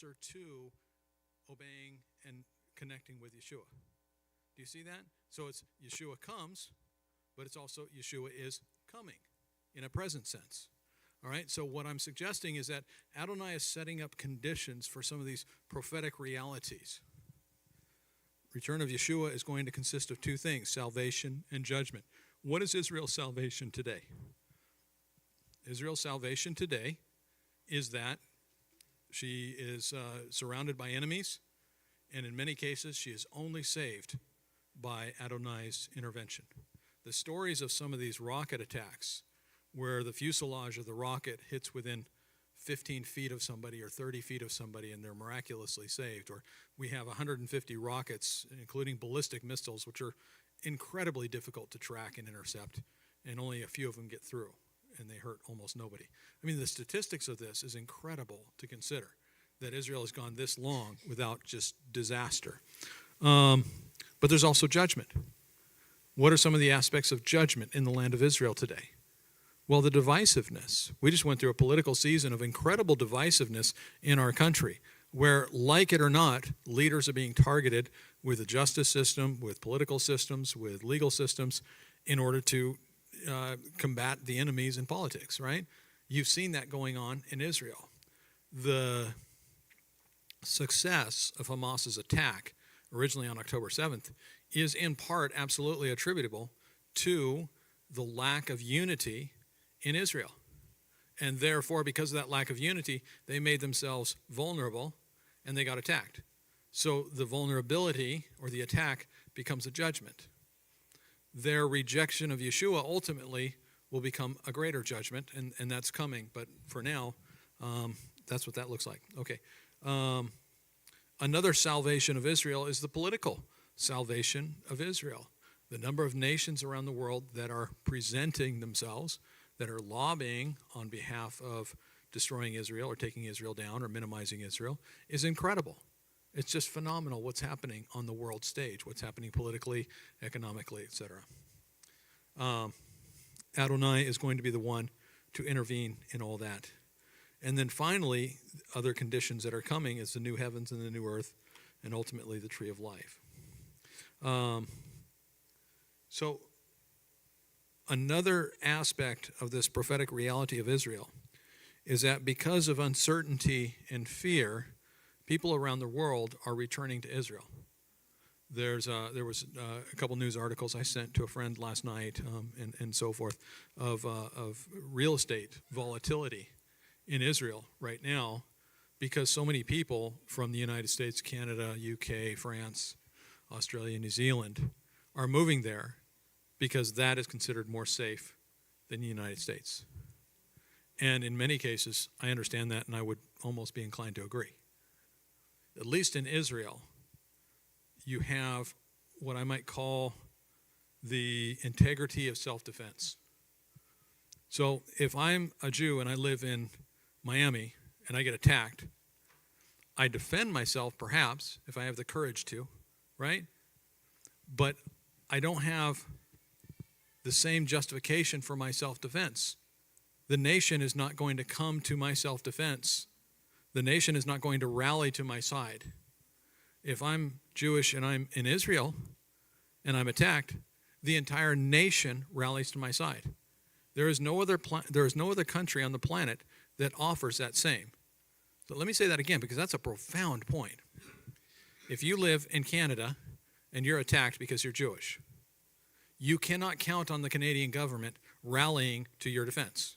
to obeying and connecting with Yeshua. Do you see that? So it's Yeshua comes, but it's also Yeshua is coming in a present sense. All right, so what I'm suggesting is that Adonai is setting up conditions for some of these prophetic realities. Return of Yeshua is going to consist of two things, salvation and judgment. What is Israel's salvation today? Israel's salvation today is that she is surrounded by enemies, and in many cases she is only saved by Adonai's intervention. The stories of some of these rocket attacks where the fuselage of the rocket hits within 15 feet of somebody or 30 feet of somebody and they're miraculously saved. Or we have 150 rockets, including ballistic missiles, which are incredibly difficult to track and intercept, and only a few of them get through, and they hurt almost nobody. I mean, the statistics of this is incredible to consider, that Israel has gone this long without just disaster. But there's also judgment. What are some of the aspects of judgment in the land of Israel today? Well, the divisiveness. We just went through a political season of incredible divisiveness in our country, where, like it or not, leaders are being targeted with the justice system, with political systems, with legal systems, in order to combat the enemies in politics, right? You've seen that going on in Israel. The success of Hamas's attack, originally on October 7th, is in part absolutely attributable to the lack of unity in Israel. And therefore, because of that lack of unity, they made themselves vulnerable and they got attacked. So the vulnerability or the attack becomes a judgment. Their rejection of Yeshua ultimately will become a greater judgment, and that's coming. But for now, that's what that looks like. Okay. Another salvation of Israel is the political salvation of Israel. The number of nations around the world that are presenting themselves, that are lobbying on behalf of destroying Israel or taking Israel down or minimizing Israel, is incredible. It's just phenomenal what's happening on the world stage, what's happening politically, economically, etc. Adonai is going to be the one to intervene in all that. And then finally, other conditions that are coming is the new heavens and the new earth, and ultimately the tree of life. So another aspect of this prophetic reality of Israel is that because of uncertainty and fear, people around the world are returning to Israel. There was a couple news articles I sent to a friend last night, and so forth, of real estate volatility in Israel right now, because so many people from the United States, Canada, UK, France, Australia, New Zealand are moving there because that is considered more safe than the United States. And in many cases, I understand that, and I would almost be inclined to agree. At least in Israel, you have what I might call the integrity of self-defense. So if I'm a Jew and I live in Miami and I get attacked, I defend myself perhaps if I have the courage to, right? But I don't have the same justification for my self-defense. The nation is not going to come to my self-defense. The nation is not going to rally to my side. If I'm Jewish and I'm in Israel and I'm attacked, the entire nation rallies to my side. There is no other country on the planet that offers that same. So let me say that again, because that's a profound point. If you live in Canada and you're attacked because you're Jewish, you cannot count on the Canadian government rallying to your defense.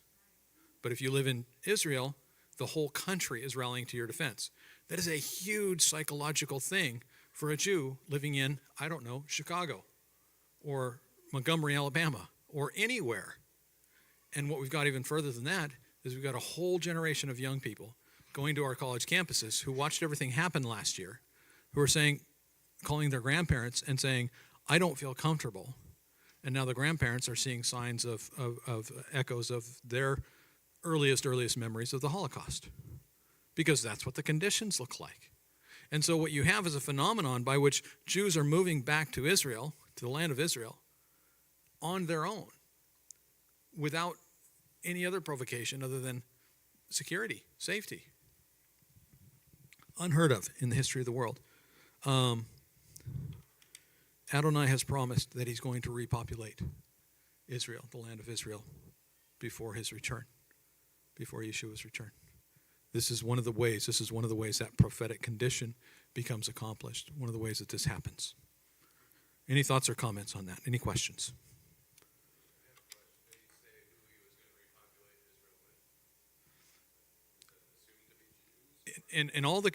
But if you live in Israel, the whole country is rallying to your defense. That is a huge psychological thing for a Jew living in, I don't know, Chicago or Montgomery, Alabama, or anywhere. And what we've got even further than that is we've got a whole generation of young people going to our college campuses who watched everything happen last year, who are saying, calling their grandparents and saying, I don't feel comfortable. And now the grandparents are seeing signs of echoes of their earliest memories of the Holocaust, because that's what the conditions look like. And so what you have is a phenomenon by which Jews are moving back to Israel, to the land of Israel, on their own, without any other provocation other than security, safety. unheard of in the history of the world. Adonai has promised that he's going to repopulate Israel, the land of Israel, before his return, before Yeshua's return. This is one of the ways that prophetic condition becomes accomplished, one of the ways that this happens. Any thoughts or comments on that? Any questions? In all the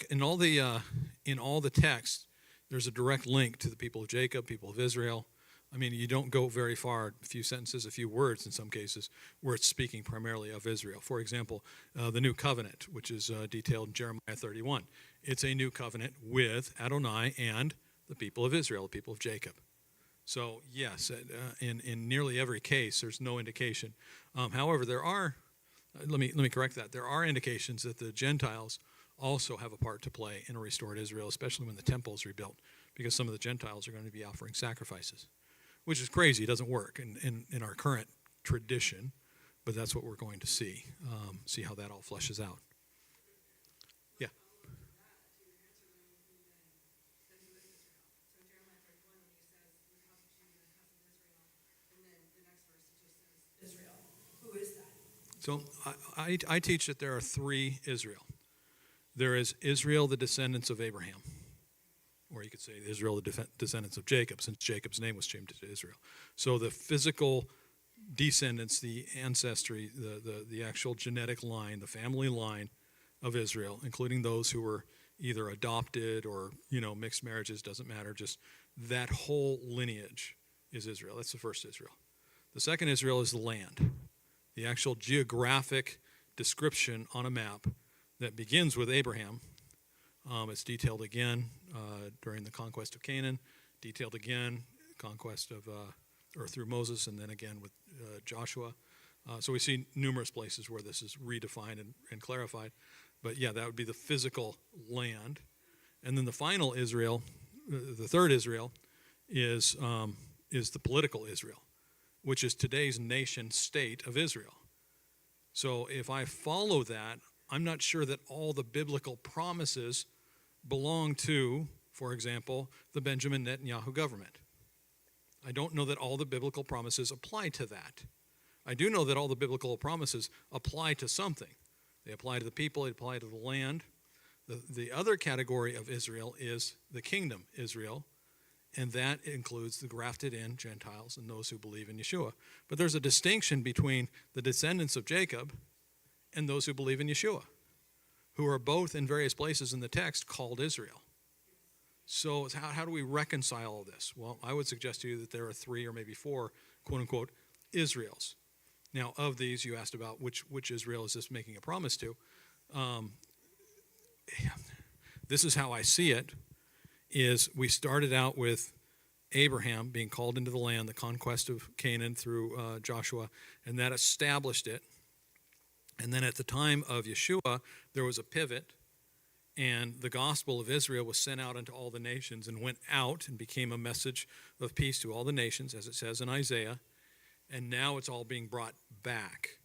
text, there's a direct link to the people of Jacob, people of Israel. I mean, you don't go very far, a few sentences, a few words in some cases, where it's speaking primarily of Israel. For example, the new covenant, which is detailed in Jeremiah 31. It's a new covenant with Adonai and the people of Israel, the people of Jacob. So, yes, in nearly every case, there's no indication. However, there are, let me correct that, there are indications that the Gentiles also have a part to play in a restored Israel, especially when the temple is rebuilt, because some of the Gentiles are going to be offering sacrifices, which is crazy. It doesn't work in our current tradition, but that's what we're going to see how that all fleshes out. Yeah. So I teach that there are three Israel. There is Israel, the descendants of Abraham. Or you could say Israel, the descendants of Jacob, since Jacob's name was changed to Israel. So the physical descendants, the ancestry, the actual genetic line, the family line of Israel, including those who were either adopted or, mixed marriages, doesn't matter. Just that whole lineage is Israel. That's the first Israel. The second Israel is the land, the actual geographic description on a map that begins with Abraham. It's detailed again during the conquest of Canaan, detailed again, conquest of, or through Moses, and then again with Joshua. So we see numerous places where this is redefined and clarified. But yeah, that would be the physical land. And then the final Israel, the third Israel, is the political Israel, which is today's nation state of Israel. So if I follow that, I'm not sure that all the biblical promises belong to, for example, the Benjamin Netanyahu government. I don't know that all the biblical promises apply to that. I do know that all the biblical promises apply to something. They apply to the people, they apply to the land. The other category of Israel is the kingdom Israel, and that includes the grafted in Gentiles and those who believe in Yeshua. But there's a distinction between the descendants of Jacob and those who believe in Yeshua, who are both in various places in the text called Israel. So how do we reconcile all this? Well, I would suggest to you that there are three or maybe four, quote-unquote, Israels. Now, of these, you asked about which Israel is this making a promise to. This is how I see it, is we started out with Abraham being called into the land, the conquest of Canaan through Joshua, and that established it. And then at the time of Yeshua, there was a pivot, and the gospel of Israel was sent out unto all the nations and went out and became a message of peace to all the nations, as it says in Isaiah. And now it's all being brought back.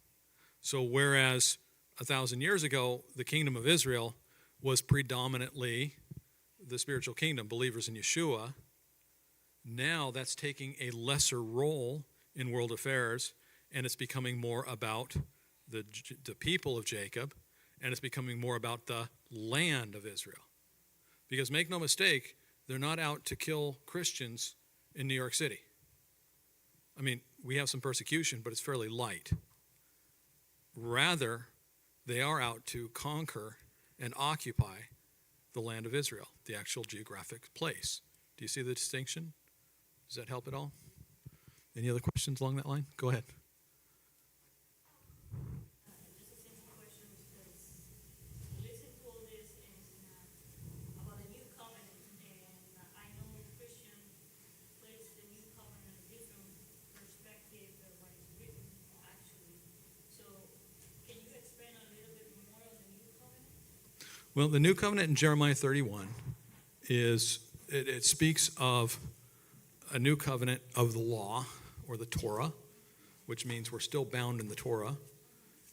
So whereas 1,000 years ago, the kingdom of Israel was predominantly the spiritual kingdom, believers in Yeshua, now that's taking a lesser role in world affairs, and it's becoming more about the people of Jacob, and it's becoming more about the land of Israel. Because make no mistake, they're not out to kill Christians in New York City. I mean, we have some persecution, but it's fairly light. Rather, they are out to conquer and occupy the land of Israel, the actual geographic place. Do you see the distinction? Does that help at all? Any other questions along that line? Go ahead. Well, the new covenant in Jeremiah 31 it speaks of a new covenant of the law or the Torah, which means we're still bound in the Torah,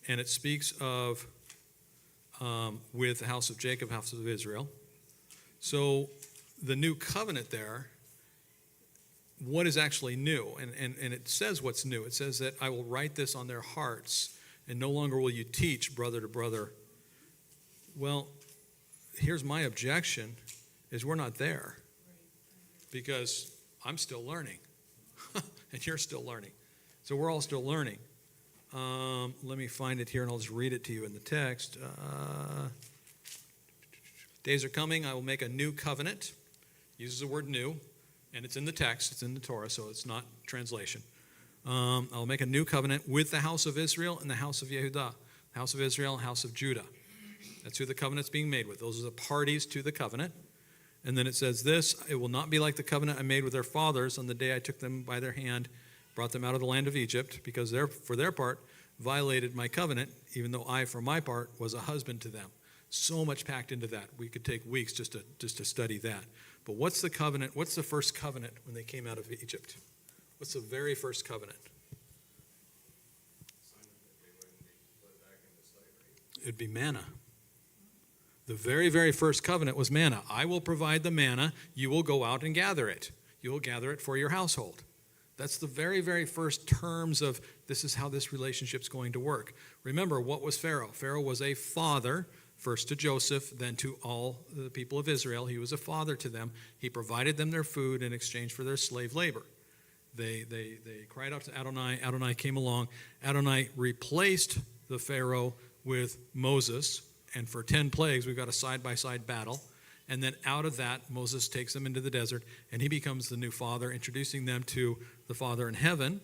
and it speaks of with the house of Jacob, house of Israel. So the new covenant there, what is actually new? And it says what's new. It says that I will write this on their hearts, and no longer will you teach brother to brother. Well, here's my objection, is we're not there. Because I'm still learning. And you're still learning. So we're all still learning. Let me find it here, and I'll just read it to you in the text. Days are coming, I will make a new covenant. Uses the word new, and it's in the text. It's in the Torah, so it's not translation. I'll make a new covenant with the house of Israel and the house of Yehudah. House of Israel and house of Judah. That's who the covenant's being made with. Those are the parties to the covenant. And then it says this, it will not be like the covenant I made with their fathers on the day I took them by their hand, brought them out of the land of Egypt, because they, for their part, violated my covenant, even though I, for my part, was a husband to them. So much packed into that. We could take weeks just to study that. But what's the covenant? What's the first covenant when they came out of Egypt? What's the very first covenant? It'd be manna. The very, very first covenant was manna. I will provide the manna. You will go out and gather it. You will gather it for your household. That's the very, very first terms of this is how this relationship's going to work. Remember, what was Pharaoh? Pharaoh was a father, first to Joseph, then to all the people of Israel. He was a father to them. He provided them their food in exchange for their slave labor. They cried out to Adonai. Adonai came along. Adonai replaced the Pharaoh with Moses. And for 10 plagues, we've got a side-by-side battle. And then out of that, Moses takes them into the desert, and he becomes the new father, introducing them to the Father in heaven.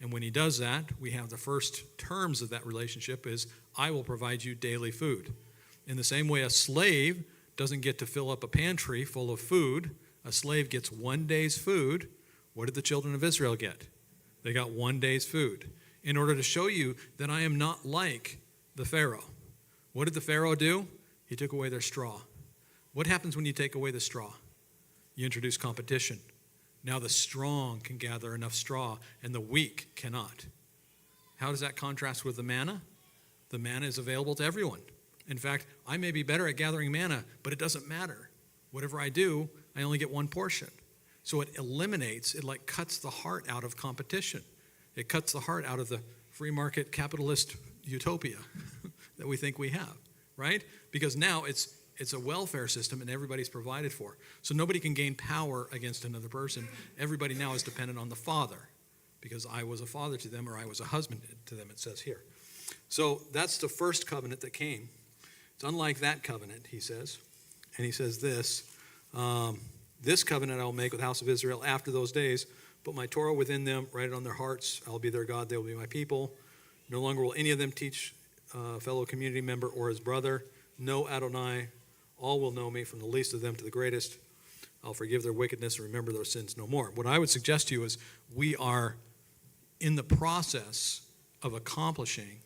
And when he does that, we have the first terms of that relationship is, I will provide you daily food. In the same way, a slave doesn't get to fill up a pantry full of food. A slave gets 1 day's food. What did the children of Israel get? They got 1 day's food. In order to show you that I am not like the Pharaoh. What did the Pharaoh do? He took away their straw. What happens when you take away the straw? You introduce competition. Now the strong can gather enough straw, and the weak cannot. How does that contrast with the manna? The manna is available to everyone. In fact, I may be better at gathering manna, but it doesn't matter. Whatever I do, I only get one portion. So it eliminates, it like cuts the heart out of competition. It cuts the heart out of the free market capitalist utopia that we think we have, right? Because now it's a welfare system and everybody's provided for. So nobody can gain power against another person. Everybody now is dependent on the father because I was a father to them or I was a husband to them, it says here. So that's the first covenant that came. It's unlike that covenant, he says. And he says this, this covenant I will make with the house of Israel after those days, put my Torah within them, write it on their hearts. I'll be their God, they will be my people. No longer will any of them teach a fellow community member or his brother. Know Adonai. All will know me, from the least of them to the greatest. I'll forgive their wickedness and remember their sins no more. What I would suggest to you is we are in the process of accomplishing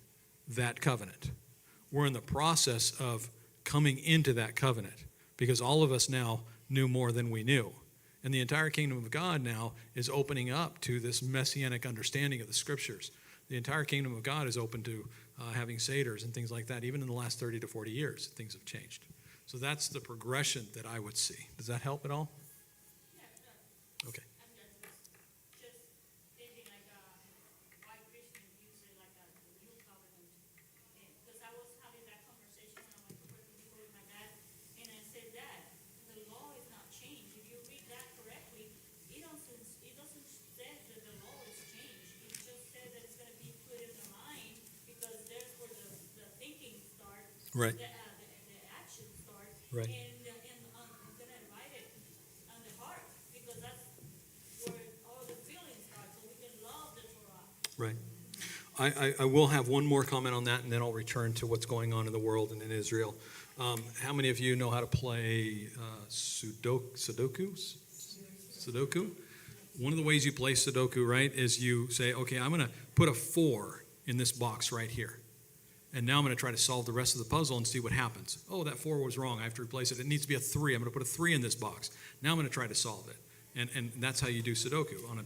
that covenant. We're in the process of coming into that covenant because all of us now knew more than we knew. And the entire kingdom of God now is opening up to this Messianic understanding of the scriptures. The entire kingdom of God is open to having seders and things like that. Even in the last 30 to 40 years, things have changed. So that's the progression that I would see. Does that help at all? Yeah, it does. Okay. I'm just thinking like why Christians use it like the new covenant. Because I was having that conversation when I went to Puerto Rico with my dad, and I said, Dad, the law is not changed. If you read that correctly, it doesn't say that the law is changed. It just says that it's going to be put in the mind because there's where the thinking starts. Right. The action starts. Right. And I'm going to write it on the heart because that's where all the feelings start, so we can love the Torah. Right. I will have one more comment on that, and then I'll return to what's going on in the world and in Israel. How many of you know how to play Sudoku? One of the ways you play Sudoku, right, is you say, okay, I'm going to put a 4 in this box right here. And now I'm going to try to solve the rest of the puzzle and see what happens. Oh, that 4 was wrong. I have to replace it. It needs to be a 3. I'm going to put a 3 in this box. Now I'm going to try to solve it. And that's how you do Sudoku on a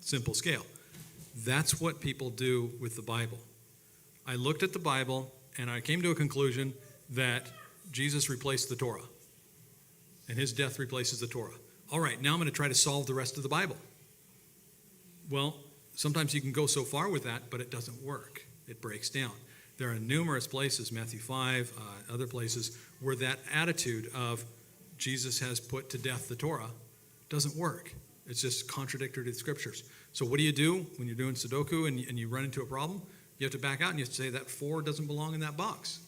simple scale. That's what people do with the Bible. I looked at the Bible and I came to a conclusion. that Jesus replaced the Torah, and his death replaces the Torah. All right, now I'm going to try to solve the rest of the Bible. Well, sometimes you can go so far with that, but it doesn't work. It breaks down. There are numerous places, Matthew 5, other places, where that attitude of Jesus has put to death the Torah doesn't work. It's just contradictory to the scriptures. So what do you do when you're doing Sudoku and you run into a problem? You have to back out and you have to say that 4 doesn't belong in that box.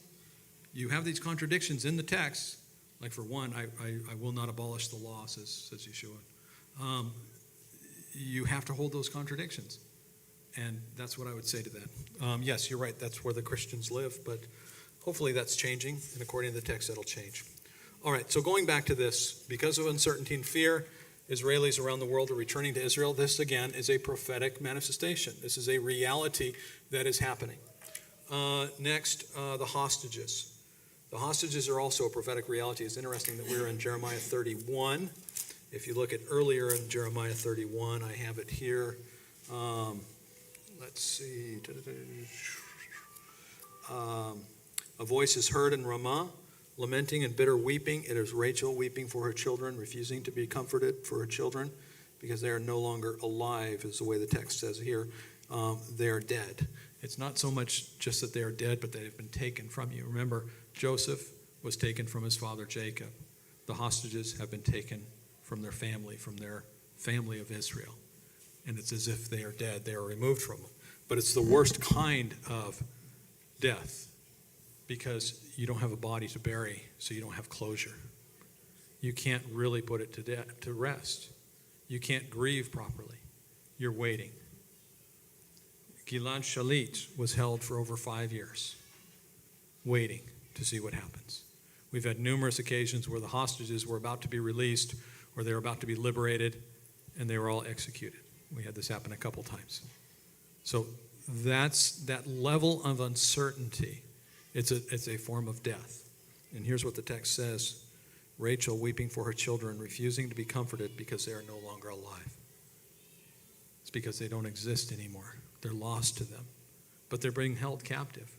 You have these contradictions in the text. Like for one, I will not abolish the law, says Yeshua. You have to hold those contradictions. And that's what I would say to that. Yes, you're right. That's where the Christians live. But hopefully that's changing. And according to the text, that'll change. All right, so going back to this, because of uncertainty and fear, Israelis around the world are returning to Israel. This, again, is a prophetic manifestation. This is a reality that is happening. Next, the hostages. The hostages are also a prophetic reality. It's interesting that we're in Jeremiah 31. If you look at earlier in Jeremiah 31, I have it here. Let's see. A voice is heard in Ramah, lamenting and bitter weeping. It is Rachel weeping for her children, refusing to be comforted for her children, because they are no longer alive, is the way the text says here. They are dead. It's not so much just that they are dead, but they have been taken from you. Remember, Joseph was taken from his father Jacob. The hostages have been taken from their family of Israel. And it's as if they are dead. They are removed from them. But it's the worst kind of death, because you don't have a body to bury, so you don't have closure. You can't really put it to rest. You can't grieve properly. You're waiting. Gilad Shalit was held for over 5 years, waiting to see what happens. We've had numerous occasions where the hostages were about to be released, or they were about to be liberated, and they were all executed. We had this happen a couple times. So that's that level of uncertainty. It's a form of death. And here's what the text says. Rachel weeping for her children, refusing to be comforted because they are no longer alive. It's because they don't exist anymore. They're lost to them. But they're being held captive.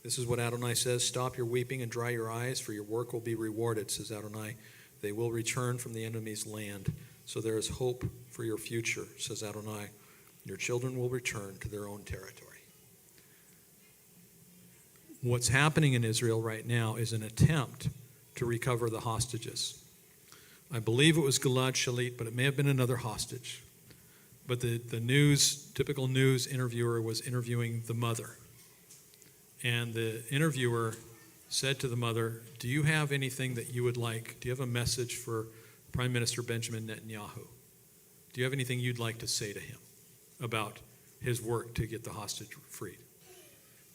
This is what Adonai says. Stop your weeping and dry your eyes, for your work will be rewarded, says Adonai. They will return from the enemy's land. So there is hope for your future, says Adonai. Your children will return to their own territory. What's happening in Israel right now is an attempt to recover the hostages. I believe it was Gilad Shalit, but it may have been another hostage. But the typical news interviewer was interviewing the mother. And the interviewer said to the mother, do you have anything that you would like? Do you have a message for Prime Minister Benjamin Netanyahu? Do you have anything you'd like to say to him about his work to get the hostage freed?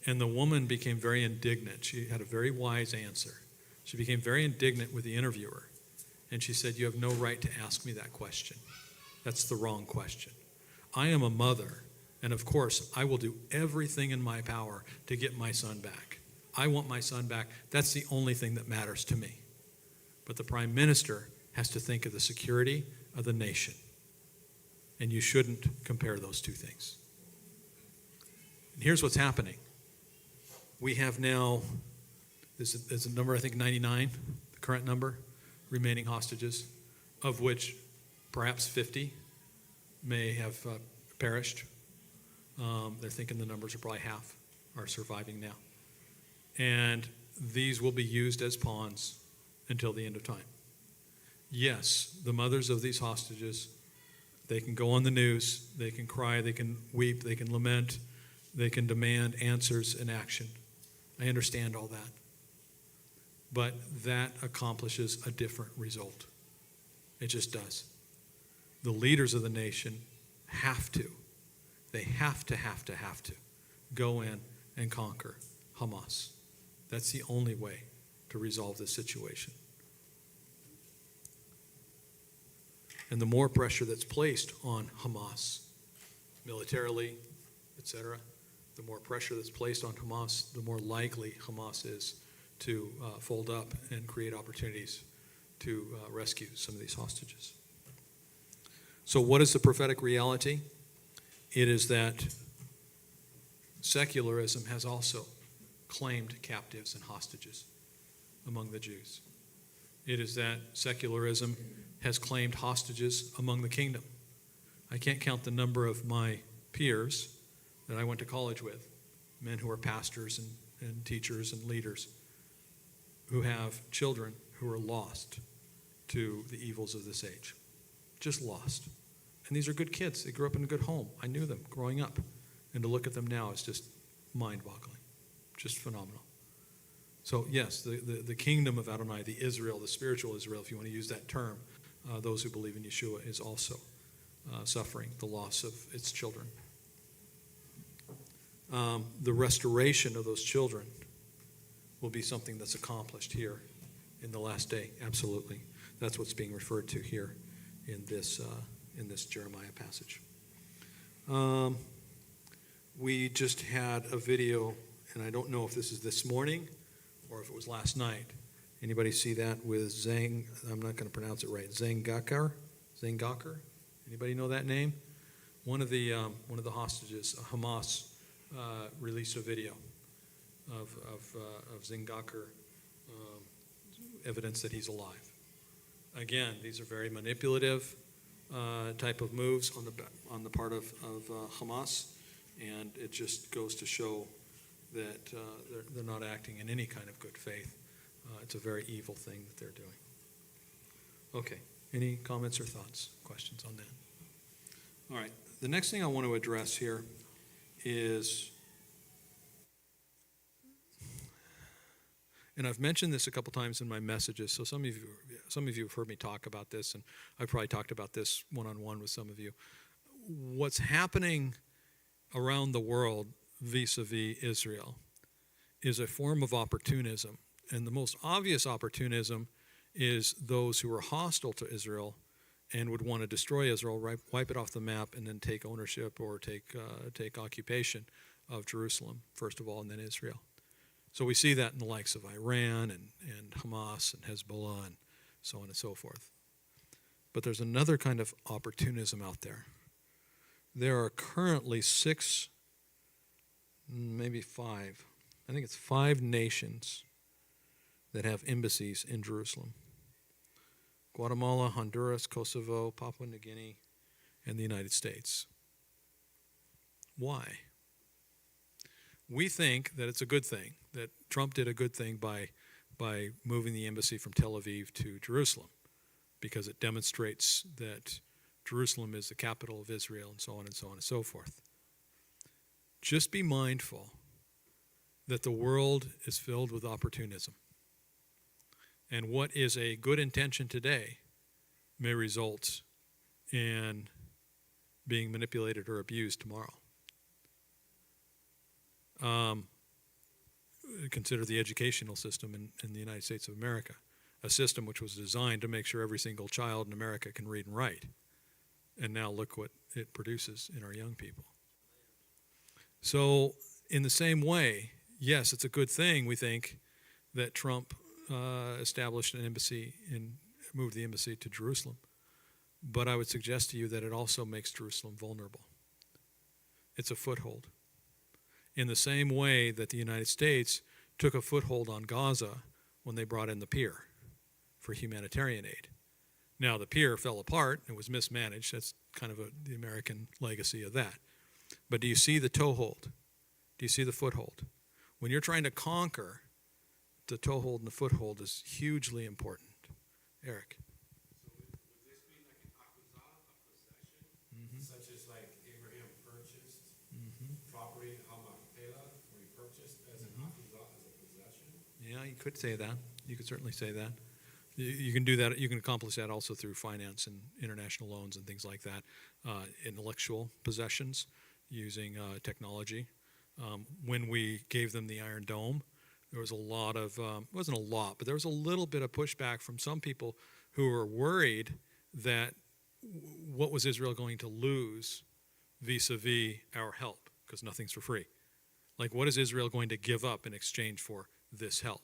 And the woman became very indignant. She had a very wise answer. She became very indignant with the interviewer. And she said, you have no right to ask me that question. That's the wrong question. I am a mother, and of course, I will do everything in my power to get my son back. I want my son back. That's the only thing that matters to me. But the prime minister has to think of the security of the nation. And you shouldn't compare those two things. And here's what's happening. We have now, there's a number, I think 99, the current number, remaining hostages, of which perhaps 50 may have perished. They're thinking the numbers are probably half are surviving now. And these will be used as pawns until the end of time. Yes, the mothers of these hostages, they can go on the news, they can cry, they can weep, they can lament, they can demand answers and action. I understand all that. But that accomplishes a different result. It just does. The leaders of the nation have to go in and conquer Hamas. That's the only way to resolve this situation. And the more pressure that's placed on Hamas, militarily, etc., the more pressure that's placed on Hamas, the more likely Hamas is to fold up and create opportunities to rescue some of these hostages. So what is the prophetic reality? It is that secularism has also claimed captives and hostages among the Jews. It is that secularism has claimed hostages among the kingdom. I can't count the number of my peers that I went to college with, men who are pastors and teachers and leaders, who have children who are lost to the evils of this age. Just lost. And these are good kids. They grew up in a good home. I knew them growing up. And to look at them now is just mind-boggling. Just phenomenal. So yes, the kingdom of Adonai, the Israel, the spiritual Israel, if you want to use that term, those who believe in Yeshua, is also suffering the loss of its children. The restoration of those children will be something that's accomplished here in the last day. Absolutely. That's what's being referred to here in this Jeremiah passage. We just had a video, and I don't know if this is this morning or if it was last night. Anybody see that with I'm not going to pronounce it right, Zangakar? Anybody know that name? One of the hostages, Hamas, released a video of Zangakar, evidence that he's alive. Again, these are very manipulative type of moves on the part of Hamas, and it just goes to show that they're not acting in any kind of good faith. It's a very evil thing that they're doing. Okay, any comments or thoughts, questions on that? All right, the next thing I want to address here is, and I've mentioned this a couple times in my messages, so some of you have heard me talk about this, and I've probably talked about this one-on-one with some of you. What's happening around the world vis-a-vis Israel is a form of opportunism. And the most obvious opportunism is those who are hostile to Israel and would want to destroy Israel, wipe it off the map, and then take ownership or take occupation of Jerusalem, first of all, and then Israel. So we see that in the likes of Iran and Hamas and Hezbollah and so on and so forth. But there's another kind of opportunism out there. There are currently 6, maybe 5, I think it's 5 nations that have embassies in Jerusalem. Guatemala, Honduras, Kosovo, Papua New Guinea, and the United States. Why? We think that it's a good thing, that Trump did a good thing by moving the embassy from Tel Aviv to Jerusalem, because it demonstrates that Jerusalem is the capital of Israel, and so on and so on and so forth. Just be mindful that the world is filled with opportunism. And what is a good intention today may result in being manipulated or abused tomorrow. Consider the educational system in the United States of America, a system which was designed to make sure every single child in America can read and write. And now look what it produces in our young people. So in the same way, yes, it's a good thing, we think, that Trump established an embassy and moved the embassy to Jerusalem. But I would suggest to you that it also makes Jerusalem vulnerable. It's a foothold. In the same way that the United States took a foothold on Gaza when they brought in the pier for humanitarian aid. Now, the pier fell apart and was mismanaged. That's kind of the American legacy of that. But do you see the toehold? Do you see the foothold? When you're trying to conquer, the toehold and the foothold is hugely important. Eric? So would this be like an akuzah, a possession, such as like Abraham purchased property in Hamakpelah, where he purchased as an akuzah, as a possession? Yeah, you could say that. You could certainly say that. You can do that. You can accomplish that also through finance and international loans and things like that. Intellectual possessions using technology. When we gave them the Iron Dome, there was a lot of, wasn't a lot, but there was a little bit of pushback from some people who were worried that what was Israel going to lose vis-a-vis our help, because nothing's for free. Like, what is Israel going to give up in exchange for this help?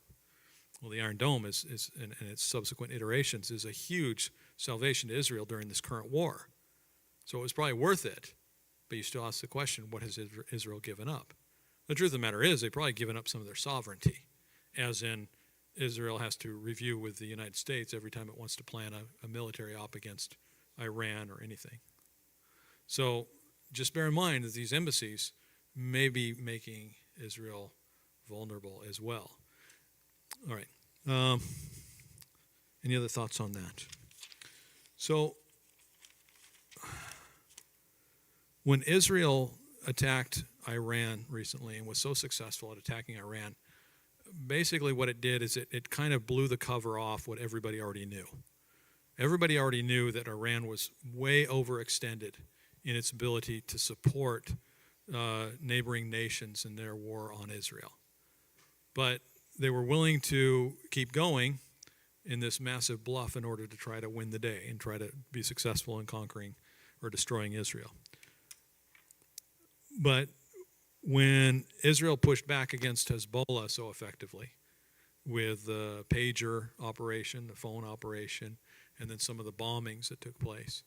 Well, the Iron Dome is and its subsequent iterations is a huge salvation to Israel during this current war. So it was probably worth it, but you still ask the question, what has Israel given up? The truth of the matter is they've probably given up some of their sovereignty, as in Israel has to review with the United States every time it wants to plan a military op against Iran or anything. So just bear in mind that these embassies may be making Israel vulnerable as well. All right. Any other thoughts on that? So when Israel attacked Iran recently and was so successful at attacking Iran, basically what it did is it kind of blew the cover off what everybody already knew. Everybody already knew that Iran was way overextended in its ability to support neighboring nations in their war on Israel. But they were willing to keep going in this massive bluff in order to try to win the day and try to be successful in conquering or destroying Israel. But when Israel pushed back against Hezbollah so effectively with the pager operation, the phone operation, and then some of the bombings that took place,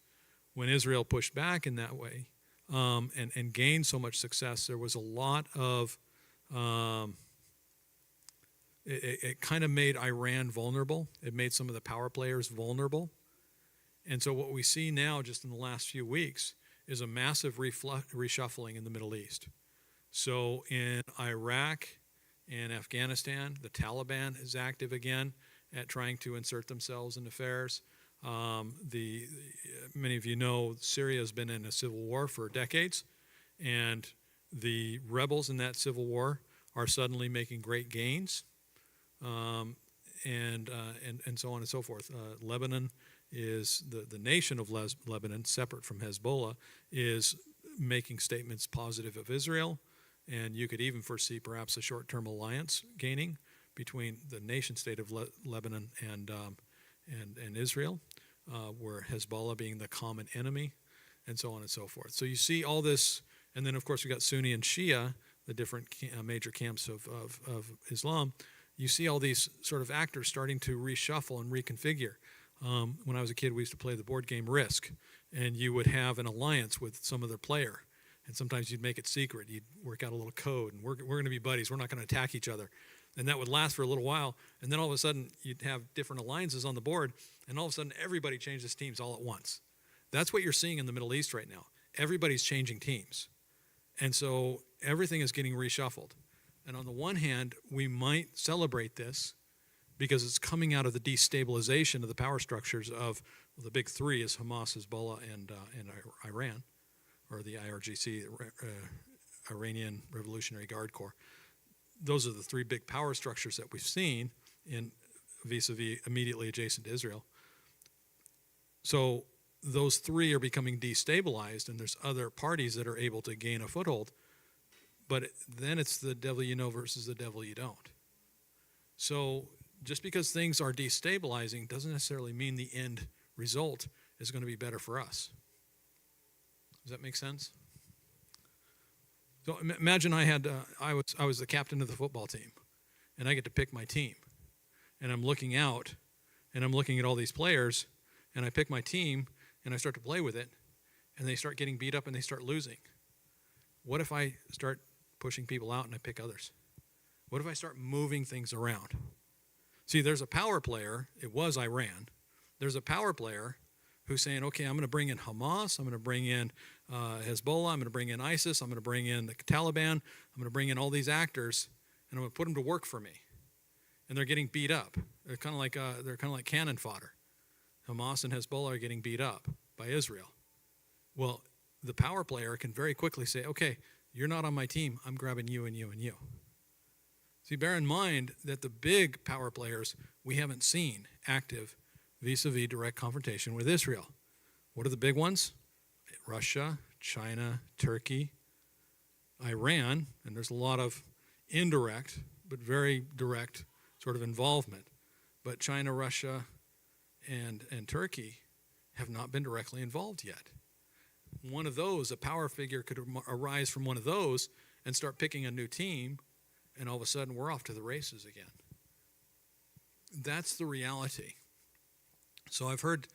when Israel pushed back in that way and gained so much success, there was a lot of, it kind of made Iran vulnerable. It made some of the power players vulnerable. And so what we see now just in the last few weeks is a massive reshuffling in the Middle East. So in Iraq and Afghanistan, the Taliban is active again at trying to insert themselves in affairs. Many of you know Syria has been in a civil war for decades, and the rebels in that civil war are suddenly making great gains, and so on and so forth. Lebanon is the nation of Lebanon, separate from Hezbollah, is making statements positive of Israel, and you could even foresee perhaps a short-term alliance gaining between the nation-state of Lebanon and Israel, where Hezbollah being the common enemy, and so on and so forth. So you see all this, and then of course we got Sunni and Shia, the different major camps of Islam. You see all these sort of actors starting to reshuffle and reconfigure. When I was a kid, we used to play the board game Risk, and you would have an alliance with some other player, and sometimes you'd make it secret. You'd work out a little code, and we're going to be buddies. We're not going to attack each other. And that would last for a little while, and then all of a sudden you'd have different alliances on the board, and all of a sudden everybody changes teams all at once. That's what you're seeing in the Middle East right now. Everybody's changing teams. And so everything is getting reshuffled. And on the one hand, we might celebrate this because it's coming out of the destabilization of the power structures of the big three is Hamas, Hezbollah, and Iran, or the IRGC, Iranian Revolutionary Guard Corps. Those are the three big power structures that we've seen in vis-a-vis immediately adjacent to Israel. So those three are becoming destabilized, and there's other parties that are able to gain a foothold. But then it's the devil you know versus the devil you don't. So just because things are destabilizing doesn't necessarily mean the end result is going to be better for us. Does that make sense? So imagine I was the captain of the football team, and I get to pick my team, and I'm looking out, and I'm looking at all these players, and I pick my team, and I start to play with it, and they start getting beat up and they start losing. What if I start pushing people out and I pick others? What if I start moving things around? See, there's a power player. It was Iran. There's a power player who's saying, okay, I'm going to bring in Hamas, I'm going to bring in Hezbollah, I'm going to bring in ISIS, I'm going to bring in the Taliban, I'm going to bring in all these actors, and I'm going to put them to work for me. And they're getting beat up. They're kind of like cannon fodder. Hamas and Hezbollah are getting beat up by Israel. Well, the power player can very quickly say, okay, you're not on my team, I'm grabbing you and you and you. See, bear in mind that the big power players we haven't seen active vis-a-vis direct confrontation with Israel. What are the big ones? Russia, China, Turkey, Iran, and there's a lot of indirect but very direct sort of involvement. But China, Russia, and Turkey have not been directly involved yet. One of those, a power figure could arise from one of those and start picking a new team, and all of a sudden we're off to the races again. That's the reality. So I've heard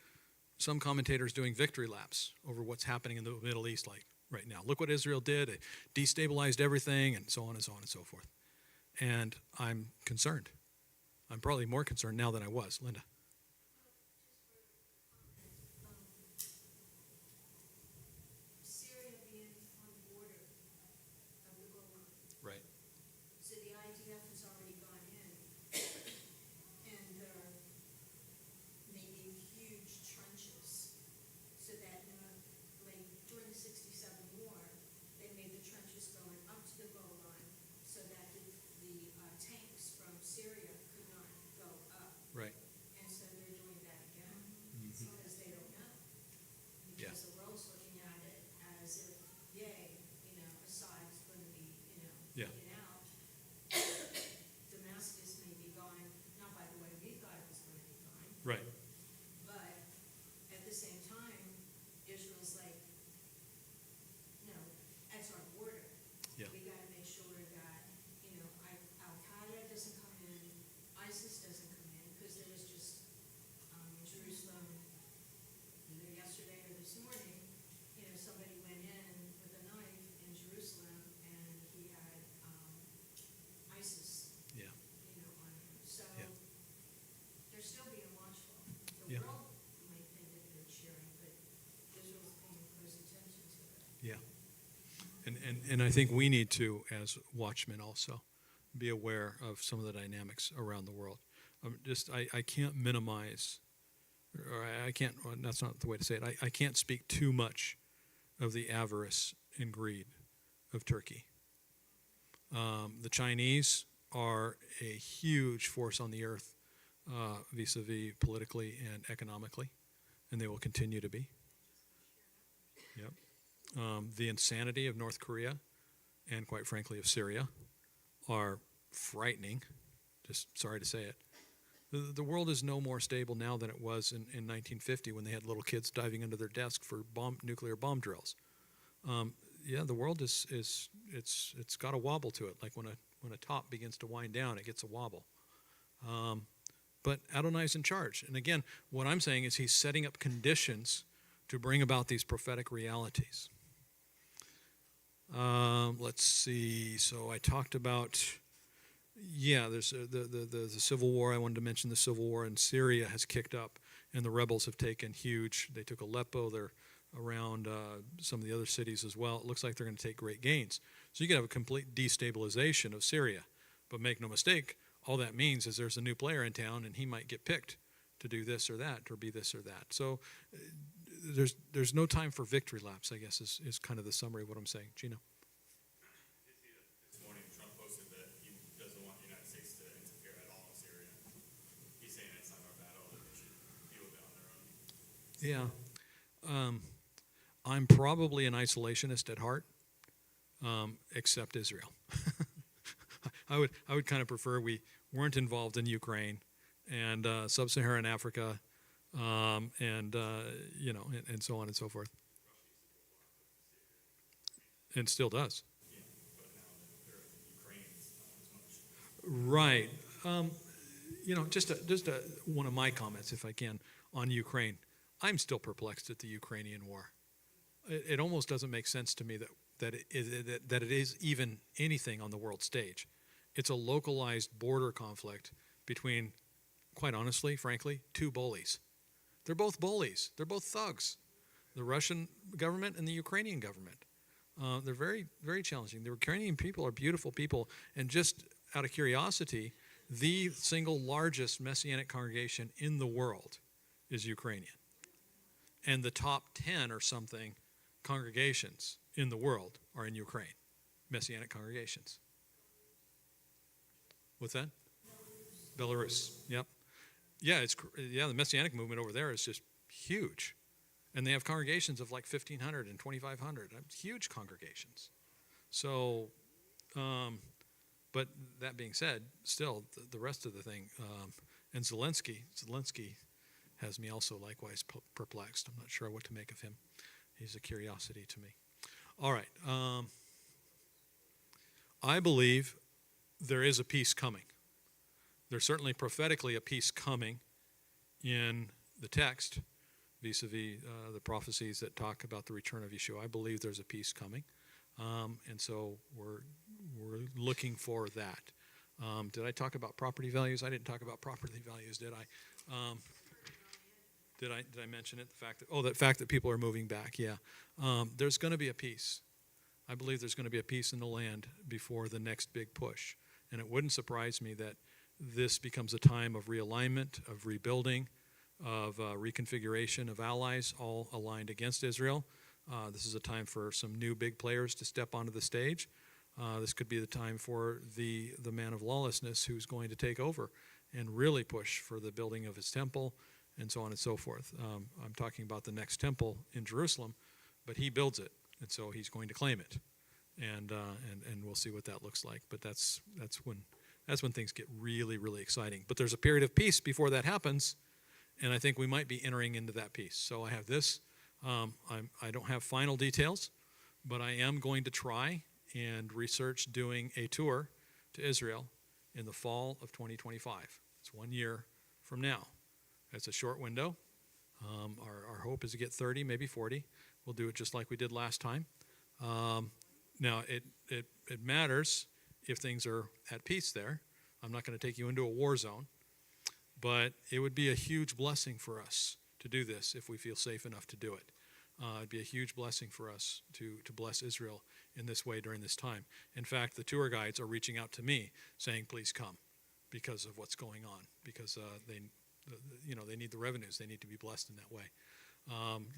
some commentators doing victory laps over what's happening in the Middle East, like right now. Look what Israel did. It destabilized everything and so on and so on and so forth. And I'm concerned. I'm probably more concerned now than I was. Linda. Syria being on the border of the Golan. Right. So the IDF has already gone in and they're making huge trenches so that, like during the 67 war, they made the trenches going up to the Golan so that the tanks from Syria could not go up. Right. And so they're doing that again because they don't know. Yeah. Because the world's looking at it as if, yay, Assad's going to be, Yeah. taken out. Damascus may be gone, not by the way we thought it was going to be gone, Right. but at the same time, Israel's like, no, that's our border. Yeah. We got to make sure that, Al-Qaeda doesn't come in, ISIS doesn't come in, because there was just Jerusalem, either yesterday or this morning, somebody went in with a knife in Jerusalem and he had ISIS, Yeah. on him. So Yeah. they're still being watchful. The Yeah. world might think that they're cheering, but Israel's paying close attention to it. Yeah. And I think we need to, as watchmen also, be aware of some of the dynamics around the world. I can't minimize, or I can't, well, that's not the way to say it. I can't speak too much of the avarice and greed of Turkey. The Chinese are a huge force on the earth vis-a-vis politically and economically, and they will continue to be. Yep. The insanity of North Korea and, quite frankly, of Syria are frightening. Just sorry to say it. The world is no more stable now than it was in 1950 when they had little kids diving under their desk for nuclear bomb drills. The world it's got a wobble to it. Like when a top begins to wind down, it gets a wobble. But Adonai's in charge. And again, what I'm saying is he's setting up conditions to bring about these prophetic realities. Let's see. So I talked about, there's the civil war. I wanted to mention the civil war in Syria has kicked up, and the rebels have taken huge. They took Aleppo. They're around some of the other cities as well. It looks like they're going to take great gains. So you could have a complete destabilization of Syria. But make no mistake, all that means is there's a new player in town, and he might get picked to do this or that, or be this or that. So there's no time for victory laps, I guess, is kind of the summary of what I'm saying. Gino? This morning, Trump posted that he doesn't want the United States to interfere at all in Syria. He's saying it's not our battle, that they should deal with it on their own. Yeah. I'm probably an isolationist at heart, except Israel. I would kind of prefer we weren't involved in Ukraine and sub-Saharan Africa, and so on and so forth. And still does. Yeah, but now that Ukraine's not as much. Right. Just one of my comments, if I can, on Ukraine. I'm still perplexed at the Ukrainian war. It almost doesn't make sense to me that it is even anything on the world stage. It's a localized border conflict between, quite honestly, frankly, two bullies. They're both bullies. They're both thugs. The Russian government and the Ukrainian government. They're very, very challenging. The Ukrainian people are beautiful people. And just out of curiosity, the single largest Messianic congregation in the world is Ukrainian. And the top 10 or something congregations in the world are in Ukraine, Messianic congregations. What's that? Belarus. Yep. Yeah, the Messianic movement over there is just huge. And they have congregations of like 1,500 and 2,500. Huge congregations. So, but that being said, still, the rest of the thing, and Zelensky has me also likewise perplexed. I'm not sure what to make of him. He's a curiosity to me. All right. I believe there is a peace coming. There's certainly prophetically a peace coming in the text. vis-a-vis the prophecies that talk about the return of Yeshua. I believe there's a peace coming, and so we're looking for that. Did I talk about property values? I didn't talk about property values, did I? Did I mention it? The fact that people are moving back. Yeah, there's going to be a peace. I believe there's going to be a peace in the land before the next big push, and it wouldn't surprise me that this becomes a time of realignment, of rebuilding, of reconfiguration of allies all aligned against Israel. This is a time for some new big players to step onto the stage. This could be the time for the man of lawlessness who's going to take over and really push for the building of his temple and so on and so forth. I'm talking about the next temple in Jerusalem, but he builds it, and so he's going to claim it, and we'll see what that looks like. But that's when things get really, really exciting. But there's a period of peace before that happens, and I think we might be entering into that peace. So I have this. I don't have final details, but I am going to try and research doing a tour to Israel in the fall of 2025. It's 1 year from now. It's a short window. Our hope is to get 30, maybe 40. We'll do it just like we did last time. Now, it matters if things are at peace there. I'm not going to take you into a war zone, but it would be a huge blessing for us to do this if we feel safe enough to do it. It'd be a huge blessing for us to bless Israel in this way during this time. In fact, the tour guides are reaching out to me saying, please come, because of what's going on, because they need the revenues. They need to be blessed in that way.